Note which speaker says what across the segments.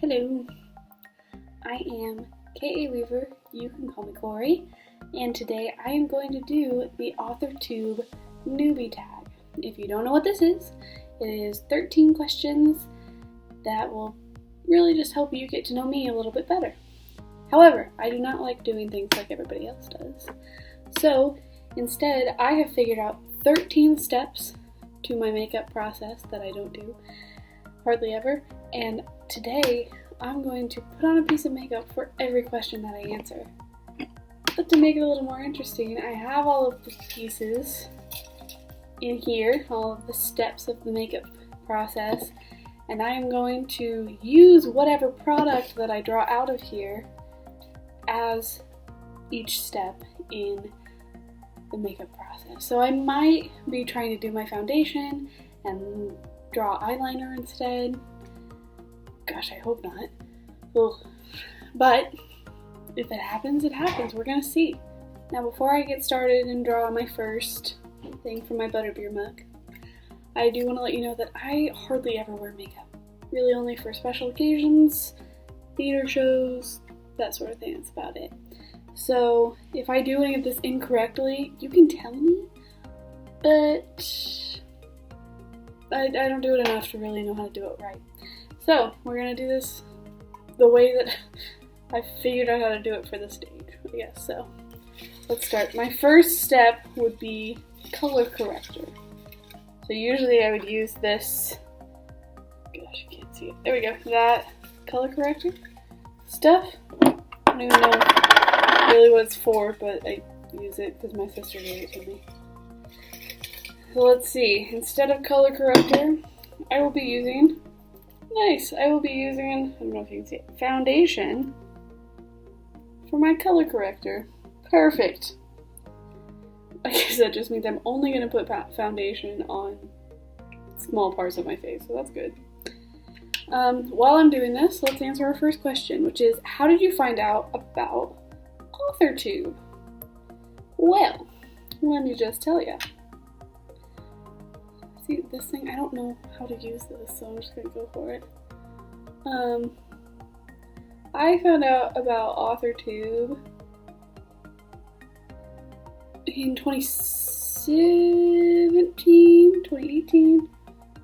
Speaker 1: Hello, I am K.A. Weaver, you can call me Corey, and today I am going to do the Authortube Newbie Tag. If you don't know what this is, it is 13 questions that will really just help you get to know me a little bit better. However, I do not like doing things like everybody else does. So, instead, I have figured out 13 steps to my makeup process that I don't do hardly ever, and today I'm going to put on a piece of makeup for every question that I answer. But to make it a little more interesting, I have all of the pieces in here, all of the steps of the makeup process, and I am going to use whatever product that I draw out of here as each step in the makeup process. So I might be trying to do my foundation and draw eyeliner instead. Gosh, I hope not. Well, but if it happens, it happens. We're gonna see. Now, before I get started and draw my first thing for my butterbeer mug, I do want to let you know that I hardly ever wear makeup. Really only for special occasions, theater shows, that sort of thing. That's about it. So if I do any of this incorrectly, you can tell me, but I don't do it enough to really know how to do it right. So we're gonna do this the way that I figured out how to do it for the stage, I guess. So let's start. My first step would be color corrector. So usually I would use this, gosh, you can't see it. There we go, that color corrector stuff. I don't even know really what it's for, but I use it because my sister gave it to me. So let's see, instead of color corrector, I will be using, I don't know if you can see it, foundation for my color corrector. Perfect. I guess that just means I'm only going to put foundation on small parts of my face, so that's good. While I'm doing this, let's answer our first question, which is, how did you find out about Authortube? Well, let me just tell you. See, this thing, I don't know how to use this, so I'm just gonna go for it. I found out about Authortube in 2017, 2018,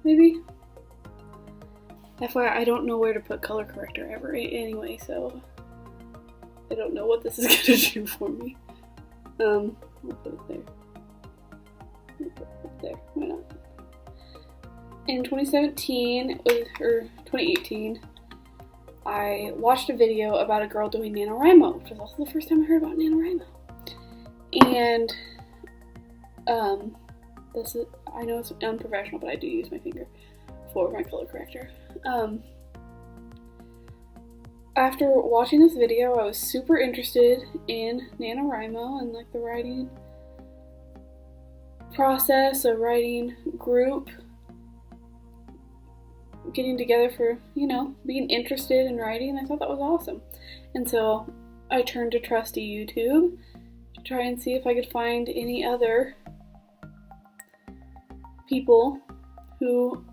Speaker 1: maybe? FYI, I don't know where to put color corrector ever anyway, so I don't know what this is gonna do for me. I'll put it there. I'll put it there, why not? In 2017, or 2018, I watched a video about a girl doing NaNoWriMo, which was also the first time I heard about NaNoWriMo. And, this is, I know it's unprofessional, but I do use my finger for my color corrector. After watching this video, I was super interested in NaNoWriMo and like the writing process, a writing group, getting together for, you know, being interested in writing. I thought that was awesome. And so I turned to trusty YouTube to try and see if I could find any other people who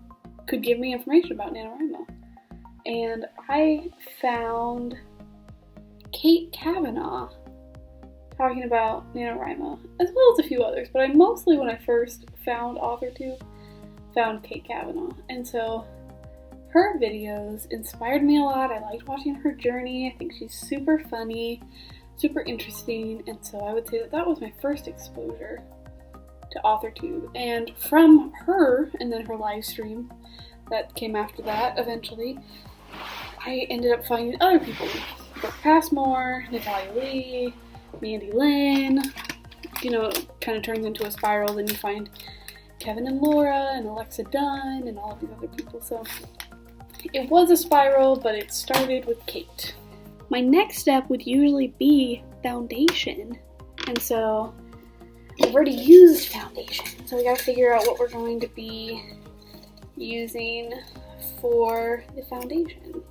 Speaker 1: could give me information about NaNoWriMo. And I found Cavanaugh talking about NaNoWriMo, as well as a few others, but I mostly, when I first found Authortube, found Cavanaugh. And so her videos inspired me a lot. I liked watching her journey. I think she's super funny, super interesting, and so I would say that that was my first exposure to Authortube. And from her, and then her live stream that came after that eventually, I ended up finding other people. Brooke Passmore, Natalia Leigh, Mandy Lynn. You know, it kind of turns into a spiral. Then you find Kevin and Laura and Alexa Dunn and all of these other people. So it was a spiral, but it started with Kate. My next step would usually be foundation. And so I've already used foundation. So we gotta figure out what we're going to be using for the foundation.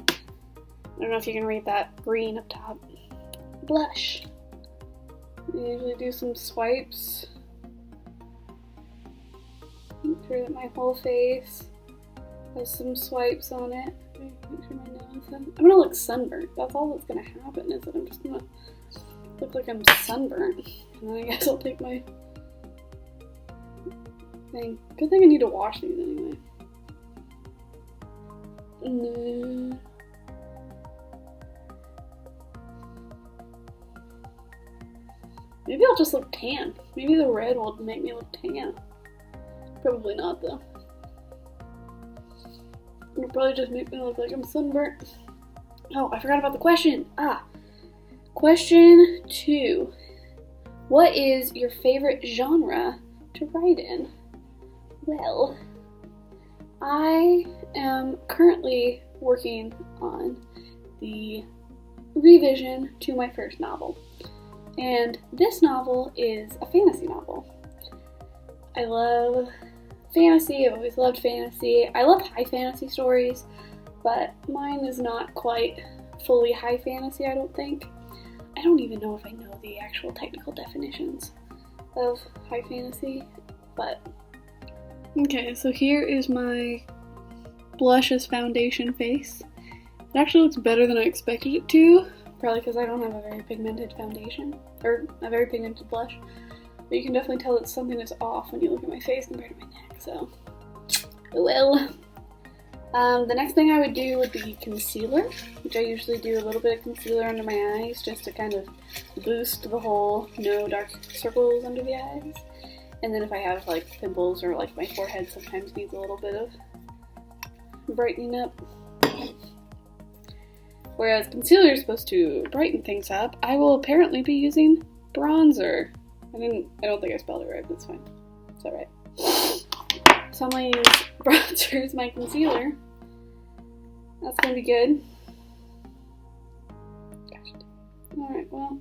Speaker 1: I don't know if you can read that green up top. Blush. I usually do some swipes through my whole face. Has some swipes on it. Make sure my nose. I'm gonna look sunburnt. That's all that's gonna happen, is that I'm just gonna look like I'm sunburnt. And then I guess I'll take my thing. Good thing I need to wash these anyway. And then maybe I'll just look tan. Maybe the red will make me look tan. Probably not though. It'll probably just make me look like I'm sunburnt. Oh, I forgot about the question. Question 2. What is your favorite genre to write in? Well, I am currently working on the revision to my first novel. And this novel is a fantasy novel. I love fantasy. I've always loved fantasy. I love high fantasy stories, but mine is not quite fully high fantasy, I don't think. I don't even know if I know the actual technical definitions of high fantasy, but... Okay, so here is my blush as foundation face. It actually looks better than I expected it to, probably because I don't have a very pigmented foundation, or a very pigmented blush. But you can definitely tell that something is off when you look at my face compared to my neck, so... Well... the next thing I would do would be concealer, which I usually do a little bit of concealer under my eyes just to kind of boost the whole no dark circles under the eyes. And then if I have like pimples or like my forehead sometimes needs a little bit of brightening up. Whereas concealer is supposed to brighten things up, I will apparently be using bronzer. I don't think I spelled it right, but it's fine. It's alright. So I'm gonna use bronzer as my concealer. That's gonna be good. Gosh. Alright, well,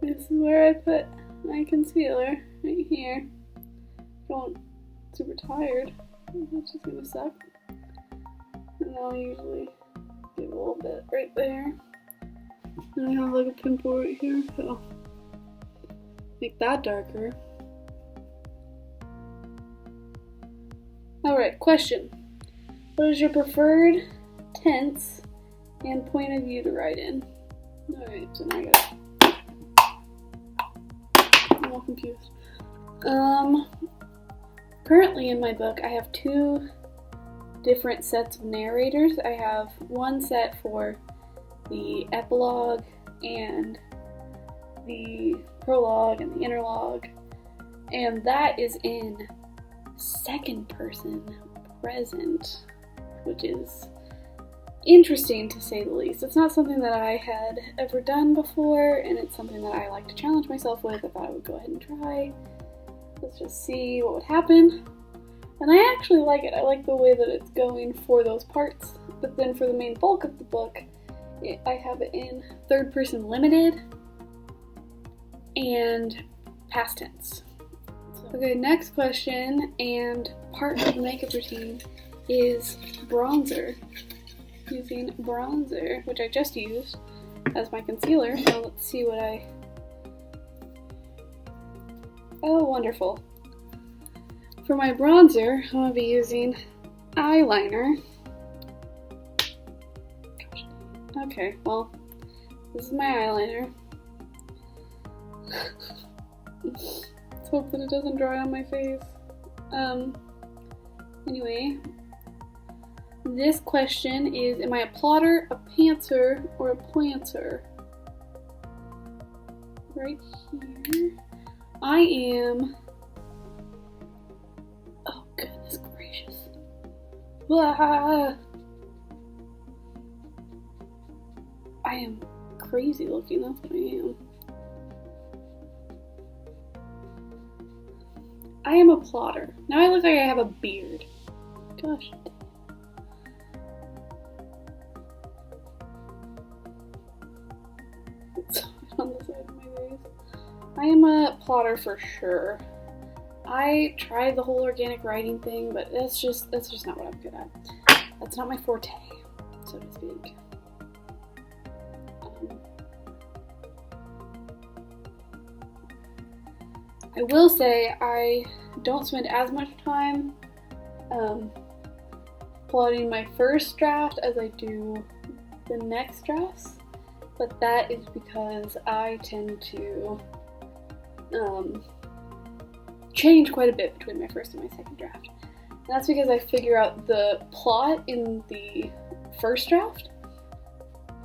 Speaker 1: this is where I put my concealer, right here. Feeling super tired. That's just gonna suck. And I'll usually give a little bit right there. And I have like a pimple right here, so make that darker. Alright, question. What is your preferred tense and point of view to write in? Alright, so now I got it. I'm all confused. Currently in my book I have 2 different sets of narrators. I have one set for the epilogue and the prologue and the interlogue, and that is in second person present, which is interesting to say the least. It's not something that I had ever done before, and it's something that I like to challenge myself with. I thought I would go ahead and try. Let's just see what would happen. And I actually like it. I like the way that it's going for those parts, but then for the main bulk of the book, I have it in third person limited and past tense. Okay, next question and part of the makeup routine is bronzer. Using bronzer, which I just used as my concealer. So let's see what I... Oh, wonderful. For my bronzer, I'm going to be using eyeliner. Okay, well, this is my eyeliner. Let's hope that it doesn't dry on my face. Anyway, this question is, am I a plotter, a pantser, or a planter? Right here. I am... Oh, goodness gracious. Ah! I am crazy looking, that's what I am. I am a plotter. Now I look like I have a beard. Gosh. It's on the side of my face. I am a plotter for sure. I tried the whole organic writing thing, but that's just not what I'm good at. That's not my forte, so to speak. I will say I don't spend as much time plotting my first draft as I do the next drafts, but that is because I tend to change quite a bit between my first and my second draft. And that's because I figure out the plot in the first draft.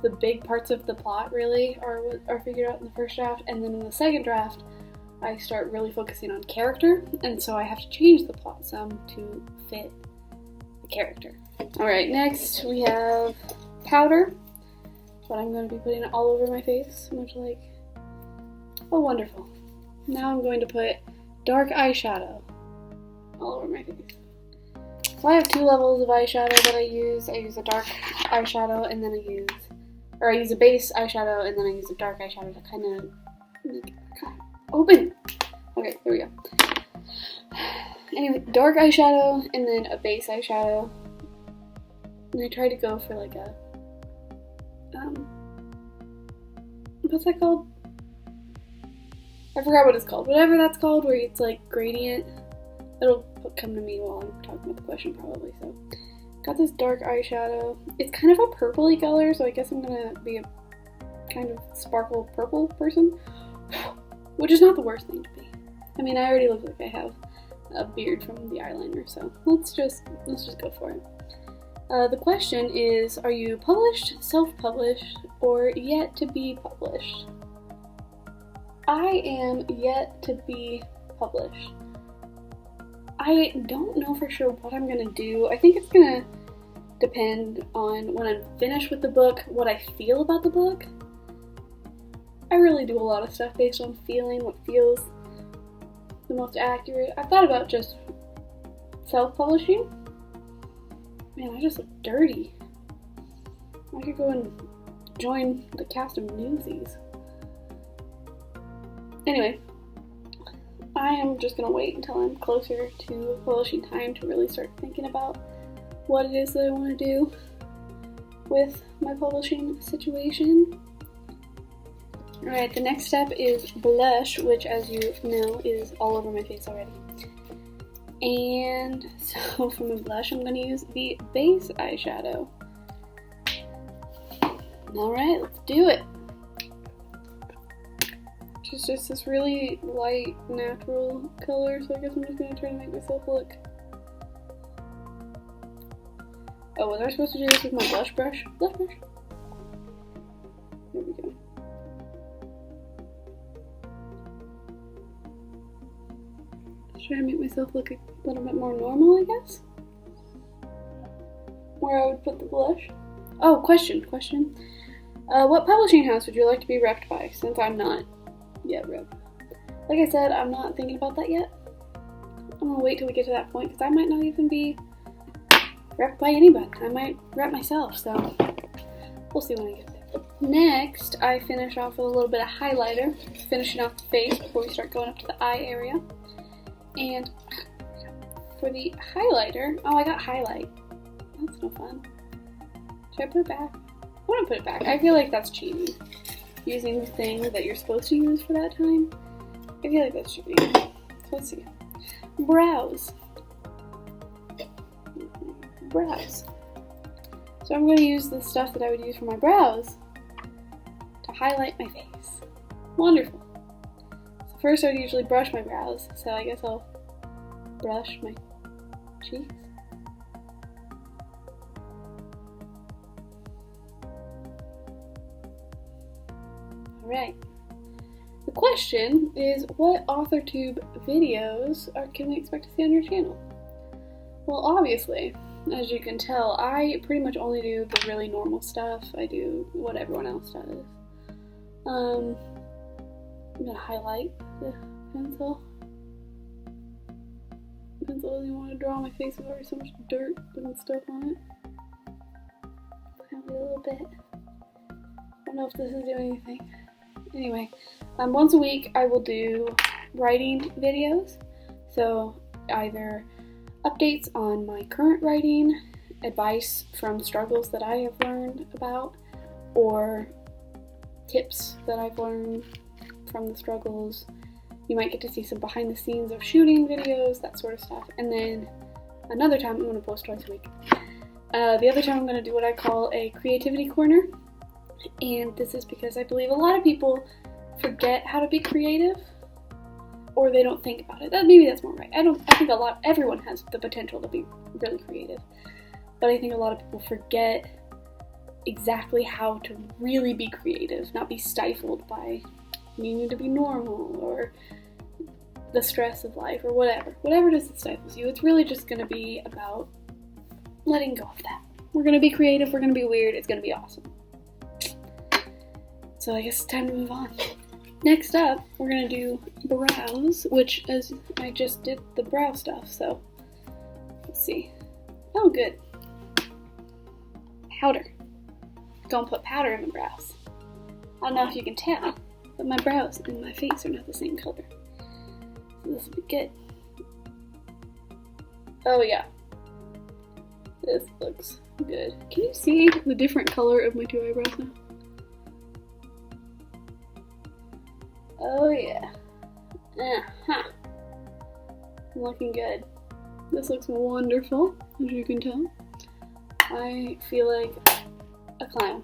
Speaker 1: The big parts of the plot really are figured out in the first draft, and then in the second draft I start really focusing on character, and so I have to change the plot some to fit the character. Alright, next we have powder. That's what I'm going to be putting all over my face, much like, oh wonderful. Now I'm going to put dark eyeshadow all over my face. So I have two levels of eyeshadow that I use. I use a dark eyeshadow and then I use a base eyeshadow and then I use a dark eyeshadow to kind of make it open. Okay, there we go. Anyway, dark eyeshadow and then a base eyeshadow. And I try to go for like a, what's that called? I forgot what it's called. Whatever that's called, where it's like gradient. It'll come to me while I'm talking about the question probably. So, got this dark eyeshadow. It's kind of a purpley color, so I guess I'm gonna be a kind of sparkle purple person, which is not the worst thing to be. I mean, I already look like I have a beard from the eyeliner, so let's just go for it. The question is, are you published, self-published, or yet to be published? I am yet to be published. I don't know for sure what I'm gonna do. I think it's gonna depend on when I'm finished with the book, what I feel about the book. I really do a lot of stuff based on feeling, what feels the most accurate. I've thought about just self-publishing. Man, I just look dirty. I could go and join the cast of Newsies. Anyway, I am just going to wait until I'm closer to publishing time to really start thinking about what it is that I want to do with my publishing situation. Alright, the next step is blush, which as you know is all over my face already. And so for my blush, I'm going to use the base eyeshadow. Alright, let's do it. It's just this really light, natural color, so I guess I'm just going to try to make myself look. Oh, was I supposed to do this with my blush brush? Blush brush. There we go. Just try to make myself look a little bit more normal, I guess. Where I would put the blush. Oh, question. What publishing house would you like to be repped by, since I'm not yet repped? Like I said, I'm not thinking about that yet. I'm gonna wait till we get to that point, because I might not even be repped by anybody. I might rep myself, so we'll see when I get there. Next, I finish off with a little bit of highlighter, finishing off the face before we start going up to the eye area. And for the highlighter, oh, I got highlight. That's no fun. Should I put it back? I want to put it back. I feel like that's cheating. Using the thing that you're supposed to use for that time. I feel like that's cheating. So let's see. Brows. So I'm going to use the stuff that I would use for my brows to highlight my face. Wonderful. So first I would usually brush my brows, so I guess I'll brush my cheeks. Alright. The question is, what Authortube videos can we expect to see on your channel? Well, obviously, as you can tell, I pretty much only do the really normal stuff. I do what everyone else does. I'm gonna highlight the pencil. The pencil doesn't even want to draw on my face. There's already so much dirt and stuff on it. Probably a little bit. I don't know if this is doing anything. Anyway, once a week I will do writing videos. So either updates on my current writing, advice from struggles that I have learned about, or tips that I've learned from the struggles. You might get to see some behind the scenes of shooting videos, that sort of stuff. And then another time I'm going to post twice a week. The other time I'm going to do what I call a creativity corner, and this is because I believe a lot of people forget how to be creative, or they don't think about it. Maybe that's more right. I think everyone has the potential to be really creative, but I think a lot of people forget exactly how to really be creative, not be stifled by needing to be normal or the stress of life or whatever it is that stifles you. It's really just going to be about letting go of that. We're going to be creative, we're going to be weird, it's going to be awesome. So I guess it's time to move on. Next up, we're going to do brows, which as I just did the brow stuff, so let's see. Oh, good. Powder. Don't put powder in my brows. I don't know if you can tell, but my brows and my face are not the same color. So this will be good. Oh yeah. This looks good. Can you see the different color of my two eyebrows now? Oh yeah. Uh-huh. Looking good. This looks wonderful, as you can tell. I feel like a clown.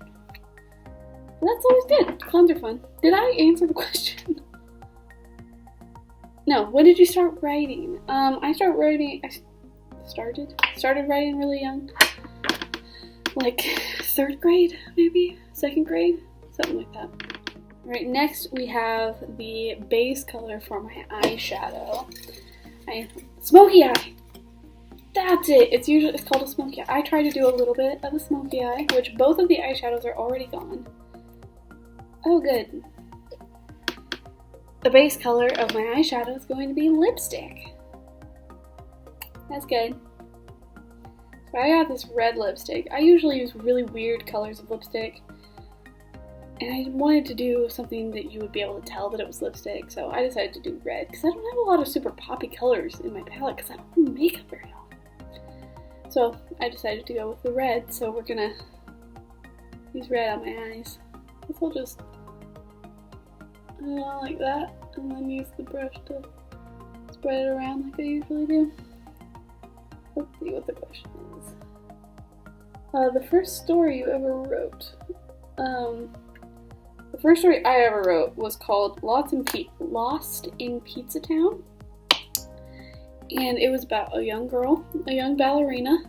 Speaker 1: That's always good. Clowns are fun. Did I answer the question? No. When did you start writing? I started writing really young. Like 3rd grade, maybe? 2nd grade? Something like that. Alright, next we have the base color for my eyeshadow. Smoky eye! That's it! It's called a smoky eye. I try to do a little bit of a smoky eye, which both of the eyeshadows are already gone. Oh, good. The base color of my eyeshadow is going to be lipstick. That's good. So I got this red lipstick. I usually use really weird colors of lipstick, and I wanted to do something that you would be able to tell that it was lipstick, so I decided to do red, because I don't have a lot of super poppy colors in my palette, because I don't do makeup very often. So I decided to go with the red, so we're gonna use red on my eyes. This will just, like that, and then use the brush to spread it around like I usually do. Let's see what the question is. The first story you ever wrote. The first story I ever wrote was called Lost in Pizza Town. And it was about a young girl, a young ballerina,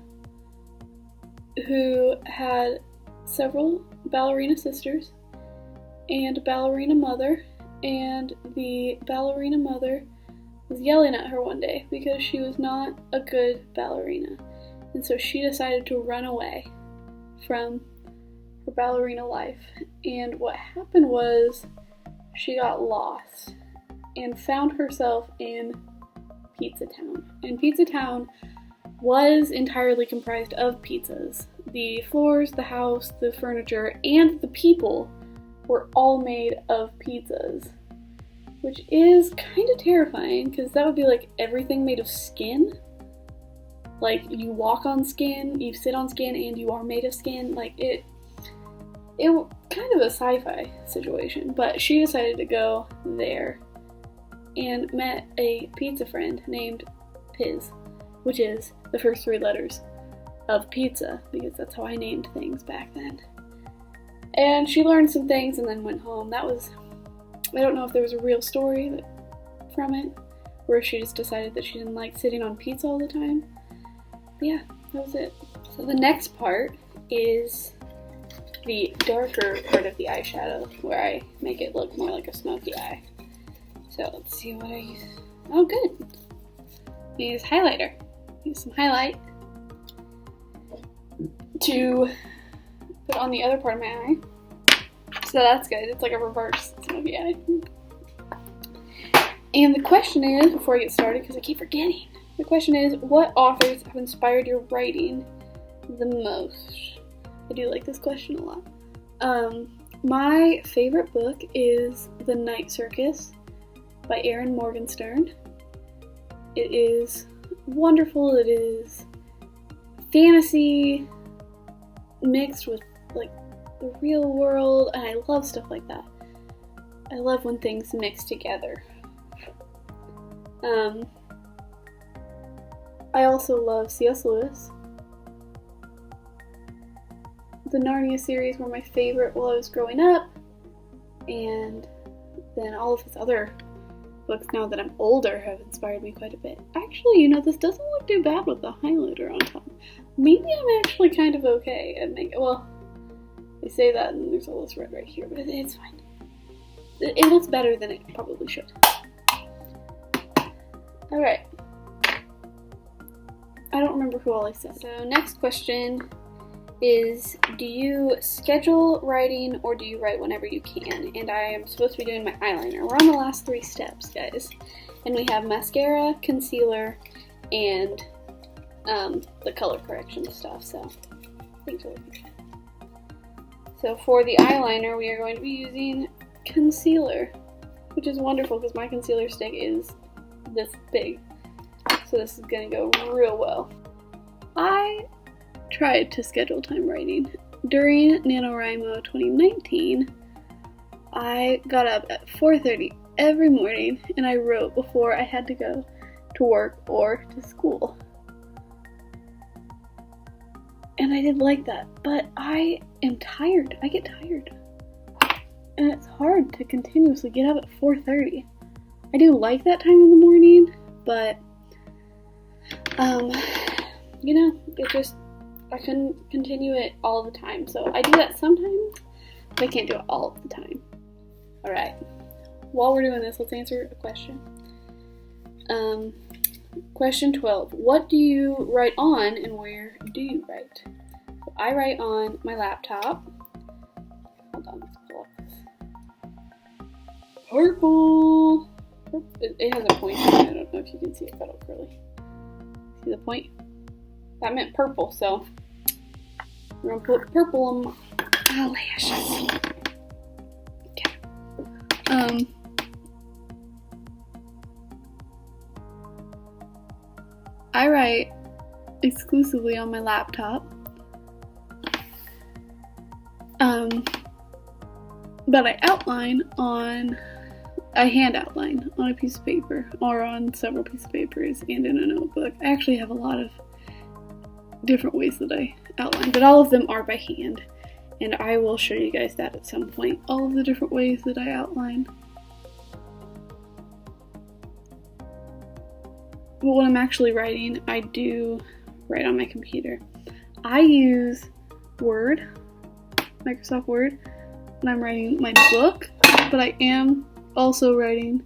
Speaker 1: who had several ballerina sisters and a ballerina mother. And the ballerina mother was yelling at her one day because she was not a good ballerina. And so she decided to run away from her ballerina life. And what happened was she got lost and found herself in Pizza Town. And Pizza Town was entirely comprised of pizzas. The floors, the house, the furniture, and the people were all made of pizzas. Which is kind of terrifying, because that would be like everything made of skin. Like, you walk on skin, you sit on skin, and you are made of skin. Like, it kind of a sci-fi situation. But she decided to go there and met a pizza friend named Piz, which is the first 3 letters of pizza, because that's how I named things back then. And she learned some things and then went home. I don't know if there was a real story from it, or if she just decided that she didn't like sitting on pizza all the time. But yeah, that was it. So the next part is the darker part of the eyeshadow, where I make it look more like a smoky eye. So let's see what I use. Oh, good. I use highlighter. Use some highlight to put on the other part of my eye. So that's good. It's like a reverse smoky eye. And the question is, before I get started, because I keep forgetting, the question is, what authors have inspired your writing the most? I do like this question a lot. My favorite book is The Night Circus by Erin Morgenstern. It is wonderful. It is fantasy mixed with like the real world, and I love stuff like that. I love when things mix together. I also love C.S. Lewis. the Narnia series were my favorite while I was growing up, and then all of his other books now that I'm older have inspired me quite a bit. Actually, this doesn't look too bad with the highlighter on top. Maybe I'm actually kind of okay at making, well, they say that and there's all this red right here, but it's fine. It looks better than it probably should. Alright. I don't remember who all I said. So next question is, do you schedule writing or do you write whenever you can? And I am supposed to be doing my eyeliner. We're on the last 3 steps, guys. And we have mascara, concealer, and the color correction stuff, so things are looking good. So for the eyeliner, we are going to be using concealer, which is wonderful because my concealer stick is this big. So this is going to go real well. I tried to schedule time writing. During NaNoWriMo 2019, I got up at 4:30 every morning and I wrote before I had to go to work or to school. And I did like that, but I am tired. I get tired. And it's hard to continuously get up at 4:30. I do like that time in the morning, but I couldn't continue it all the time. So I do that sometimes, but I can't do it all the time. Alright, while we're doing this, let's answer a question. Question 12. What do you write on and where do you write? So I write on my laptop. Hold on, let's pull up this. Purple! It has a point on it. I don't know if you can see it, but it's curly. See the point? That meant purple, so we're gonna put purple on my eyelashes. Okay. I write exclusively on my laptop. But I hand outline on a piece of paper or on several pieces of papers and in a notebook. I actually have a lot of different ways that I outline, but all of them are by hand. And I will show you guys that at some point, all of the different ways that I outline. But when I'm actually writing, I do write on my computer. I use Word, Microsoft Word, when I'm writing my book, but I am also writing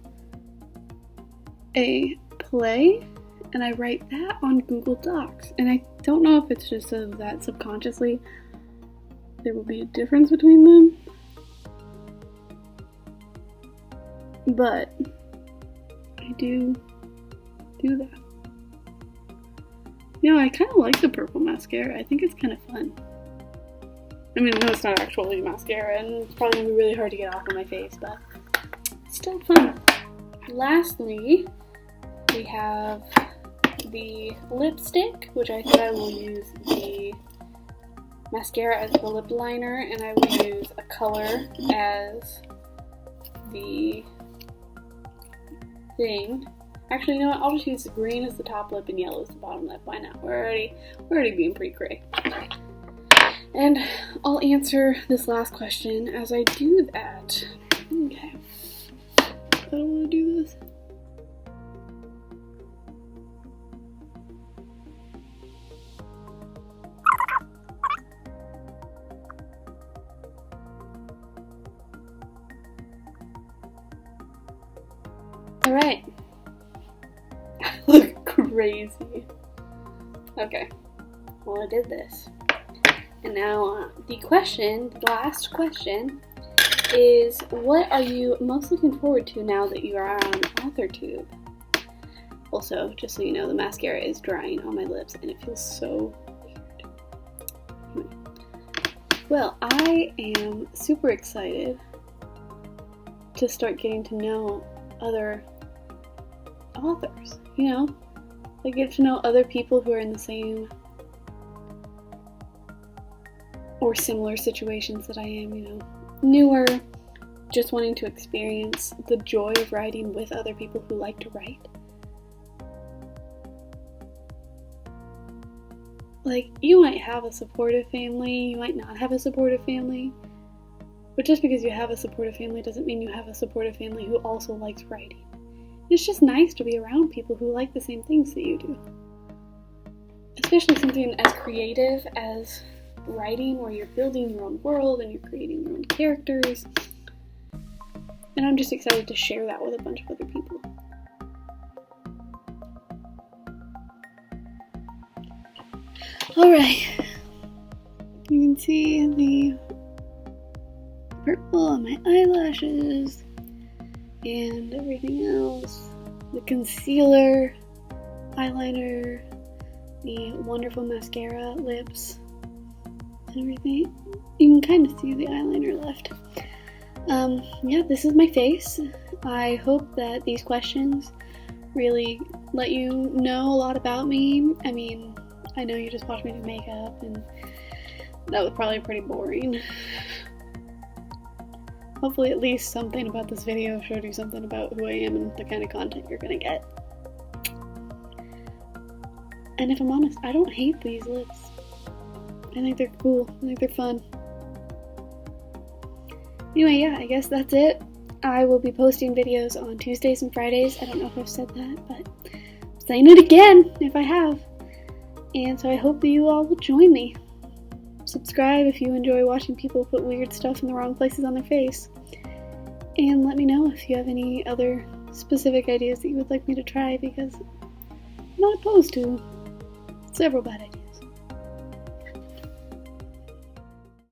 Speaker 1: a play, and I write that on Google Docs. And I don't know if it's just so that subconsciously there will be a difference between them, but I do that. I kind of like the purple mascara. I think it's kind of fun. I mean, no, it's not actually mascara, and it's probably going to be really hard to get off on my face, but it's still fun. Lastly, we have the lipstick, which I think I will use the mascara as the lip liner, and I will use a color as the thing. Actually, you know what? I'll just use green as the top lip and yellow as the bottom lip. Why not? We're already being pretty cray. And I'll answer this last question as I do that. Okay. I don't want to do this. Alright. Look crazy. Okay. Well, I did this. And now the last question, is what are you most looking forward to now that you are on Authortube? Also, just so you know, the mascara is drying on my lips and it feels so weird. Well, I am super excited to start getting to know other authors, I get to know other people who are in the same or similar situations that I am, newer, just wanting to experience the joy of writing with other people who like to write. like, you might have a supportive family, you might not have a supportive family, but just because you have a supportive family doesn't mean you have a supportive family who also likes writing. It's just nice to be around people who like the same things that you do. Especially something as creative as writing, where you're building your own world and you're creating your own characters. And I'm just excited to share that with a bunch of other people. Alright, you can see the purple on my eyelashes and everything else. The concealer, eyeliner, the wonderful mascara, lips, and everything. You can kind of see the eyeliner left. Yeah, this is my face. I hope that these questions really let you know a lot about me. I mean, I know you just watched me do makeup, and that was probably pretty boring. Hopefully at least something about this video showed you something about who I am and the kind of content you're gonna get. And if I'm honest, I don't hate these lips. I think they're cool. I think they're fun. Anyway, yeah, I guess that's it. I will be posting videos on Tuesdays and Fridays. I don't know if I've said that, but I'm saying it again if I have. And so I hope that you all will join me. Subscribe if you enjoy watching people put weird stuff in the wrong places on their face. And let me know if you have any other specific ideas that you would like me to try, because I'm not opposed to several bad ideas.